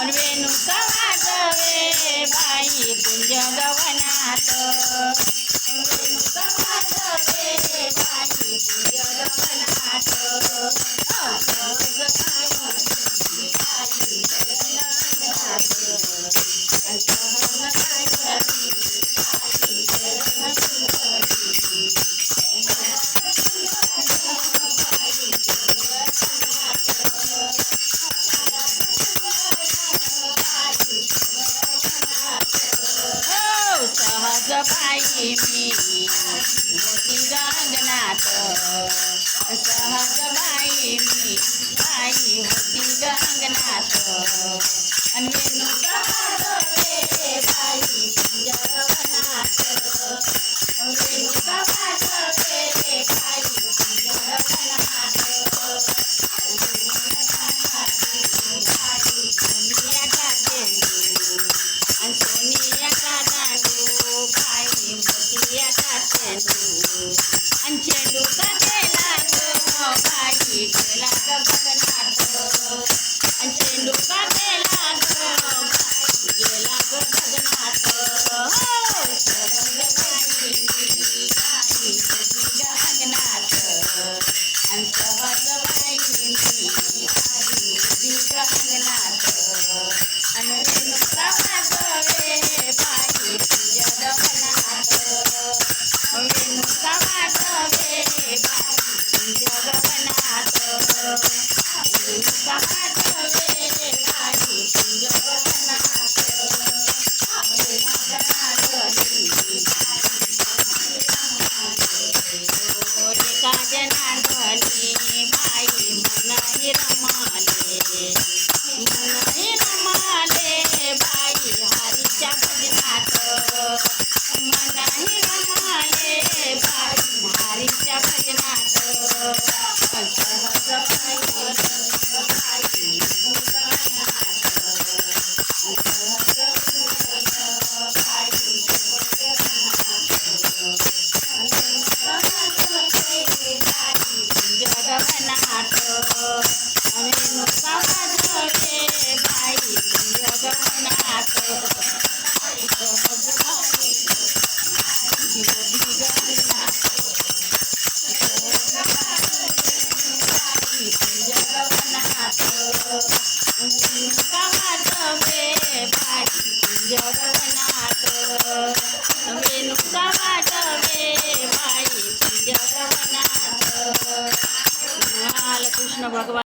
रेणुका वाजवे बाई कुंज गवनात रेणुका वाजवे बाई कुंज गवनात सहज बाई मी मोती गगनात सहज बाई मी बाई होती गगनात आणि रेणुका वाजवे बाई कुंज गवनात रेणुका वाजवे बाई कुंज गवनात सोनिया का चेंडू आणि सोनिया का दांडू बाई मोतिया का चेंडू आणि चेंडू का गेला गो बाई गेला ग गगनात आणि चेंडू का गेला गो बाई गेला ग गगनात सहज बाई बाई होती गगनात आणि सहज बाई मी बाई होती गगनात आणि रेणुका वाजवे बाई कुंज गवनात रेणुका वाजवे बाई कुंज गवनात रेणुका वाजवे बाई कुंज गवनात एका जनार्दनी बाई मनहि रमाले मनहि रमाले बाई हरीच्या भजनात मनहि रमाले बाई हरीच्या भजनात सहज गगनात रेणुका वाजवे बाई कुंज गवनात सहज बाई होती गगनात सहज बाई कुंज गवनात रेणुका वाजवे बाई कुंज गवनात रेणुका वाजवे बाई कुंज गवनात कृष्ण भगवान।